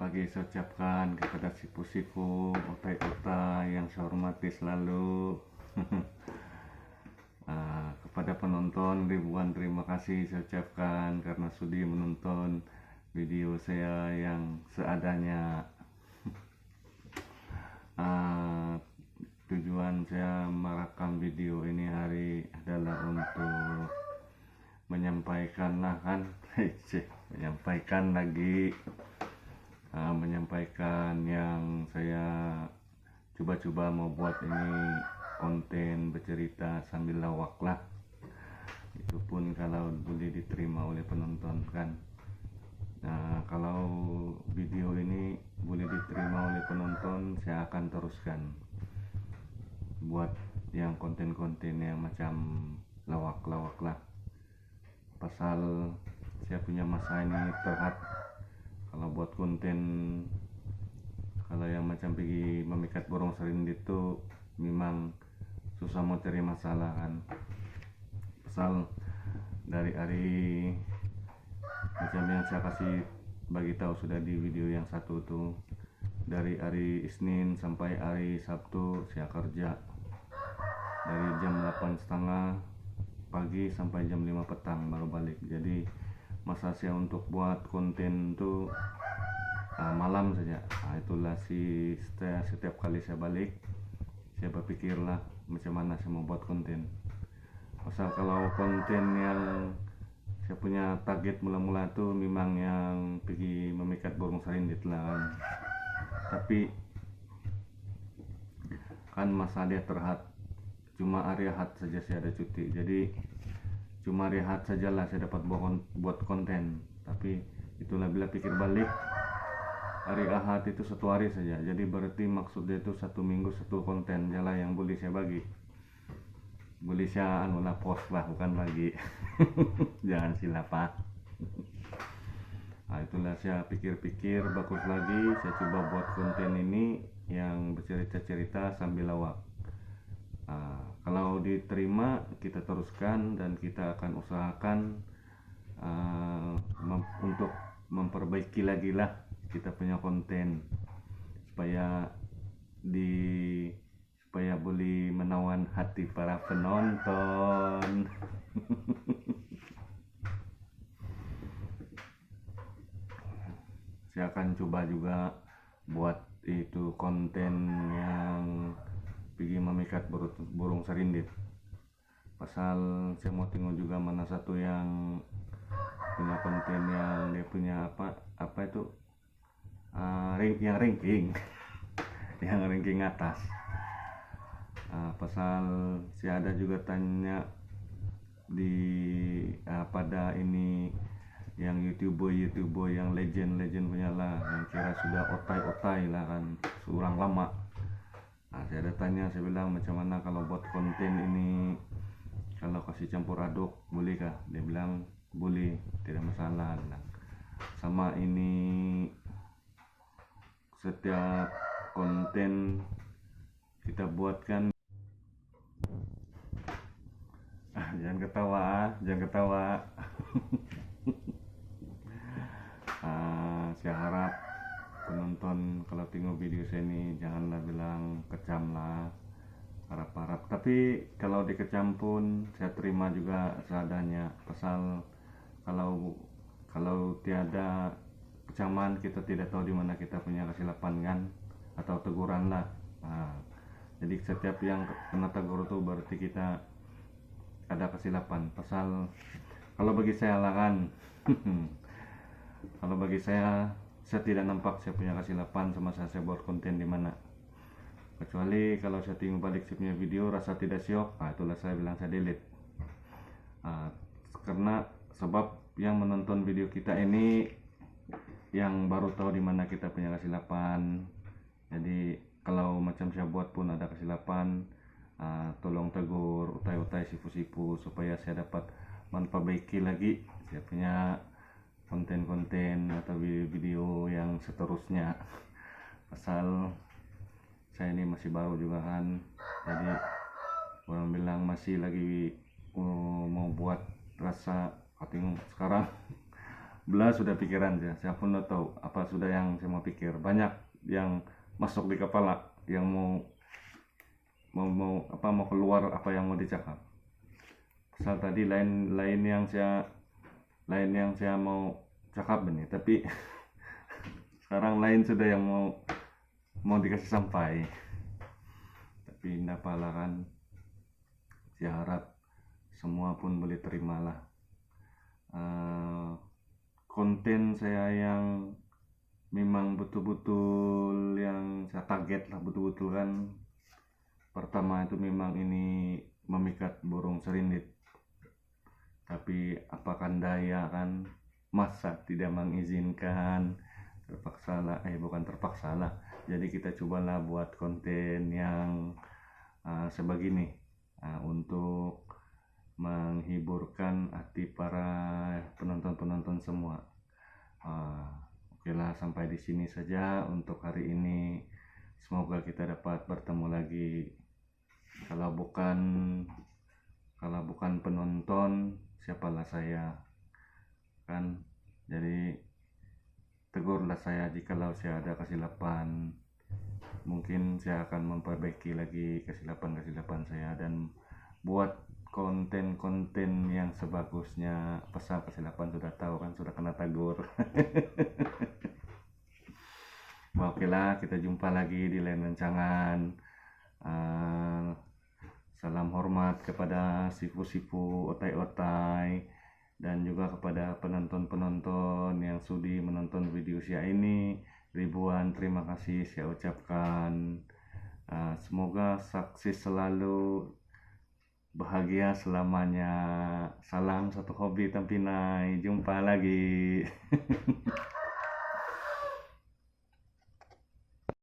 pagi saya ucapkan kepada sipu-sipu, otai-otai yang saya hormati selalu. Kepada penonton ribuan terima kasih saya ucapkan karena sudi menonton video saya yang seadanya. Tujuan saya merekam video ini hari adalah untuk menyampaikan menyampaikan yang saya coba-coba mau buat ini konten bercerita sambil lawak lah. Itu pun kalau boleh diterima oleh penonton kan. Nah, kalau video ini boleh diterima oleh penonton, saya akan teruskan buat yang konten-konten yang macam lawak-lawak lah. Pasal saya punya masa ini terhad kalau buat konten, kalau yang macam pergi memikat borong serindit itu memang susah mau cari masalah kan. Pasal dari hari macam yang saya kasih bagi tahu sudah di video yang satu tuh, dari hari Isnin sampai hari Sabtu saya kerja dari jam 8:30 pagi sampai jam 5 petang baru balik. Jadi masa saya untuk buat konten tuh malam saja. Itulah setiap kali saya balik saya berpikirlah macam mana saya mau buat konten. Pasal kalau konten yang saya punya target mula-mula tuh memang yang pergi memikat borong serindit lah kan. Tapi kan masa dia terhad cuma hari Ahad saja saya ada cuti, jadi cuma hari Ahad sajalah saya dapat buat konten. Tapi itulah bila pikir balik, hari Ahad itu satu hari saja, jadi berarti maksudnya itu satu minggu satu konten jalan yang boleh saya bagi, boleh saya post lah, bukan bagi. Jangan silap pak. Itulah saya pikir-pikir bagus lagi, saya coba buat konten ini yang bercerita-cerita sambil lawak. Kalau diterima kita teruskan dan kita akan usahakan untuk memperbaiki lagi lah kita punya konten supaya boleh menawan hati para penonton. Saya akan coba juga buat itu konten yang pergi memikat burung serindit. Pasal saya mau tengok juga mana satu yang punya konten yang dia punya apa itu yang ranking yang ranking atas. Pasal saya ada juga tanya di pada ini yang youtuber yang legend punya lah, yang kira sudah otai lah kan, seorang lama. Saya ada tanya, saya bilang macam mana kalau buat konten ini kalau kasih campur aduk boleh kah? Dia bilang boleh, tidak masalah. Sama ini setiap konten kita buatkan. Jangan ketawa. Saya harap penonton kalau tengok video saya ini janganlah bilang kecam lah, harap. Tapi kalau dikecam pun saya terima juga seadanya. Pasal kalau tiada kecaman kita tidak tahu di mana kita punya kesilapan kan, atau teguran lah. Jadi setiap yang kena tegur itu berarti kita ada kesilapan. Pasal kalau bagi saya lah kan kalau bagi saya tidak nampak saya punya kesilapan semasa saya buat konten di mana. Kecuali kalau saya tengok balik saya punya video rasa tidak siok, itulah saya bilang saya delete. Karena sebab yang menonton video kita ini yang baru tahu di mana kita punya kesilapan. Jadi kalau macam saya buat pun ada kesilapan, tolong tegur utai-utai sipu-sipu supaya saya dapat memperbaiki lagi saya punya konten-konten atau video yang seterusnya. Pasal saya ini masih baru juga kan, jadi orang bilang masih lagi mau buat rasa tengok sekarang belah sudah pikiran saya pun udah tahu apa sudah yang saya mau pikir, banyak yang masuk di kepala, yang mau keluar apa yang mau dicakap. Pasal tadi lain yang saya mau cakap ini, tapi sekarang lain sudah yang mau dikasih sampai. Tapi tidak apalah kan, saya harap semua pun boleh terimalah. Konten saya yang memang betul-betul yang saya target lah, betul-betul kan. Pertama itu memang ini memikat burung serindit, tapi apakan daya kan, masa tidak mengizinkan, terpaksa lah, bukan terpaksa lah, jadi kita cobalah buat konten yang sebegini, untuk menghiburkan hati para penonton-penonton semua. Oke lah, sampai di sini saja untuk hari ini. Semoga kita dapat bertemu lagi. Kalau bukan penonton, siapalah saya kan. Jadi tegurlah saya jikalau saya ada kesilapan. Mungkin saya akan memperbaiki lagi kesilapan saya dan buat konten-konten yang sebagusnya. Pasal kesilapan sudah tahu kan, sudah kena tegur. Oke lah, kita jumpa lagi di lain rancangan. Salam hormat kepada sifu-sifu, otai-otai, dan juga kepada penonton-penonton yang sudi menonton video saya ini. Ribuan terima kasih saya ucapkan. Semoga sukses selalu, bahagia selamanya. Salam satu hobi Tampinai. Jumpa lagi.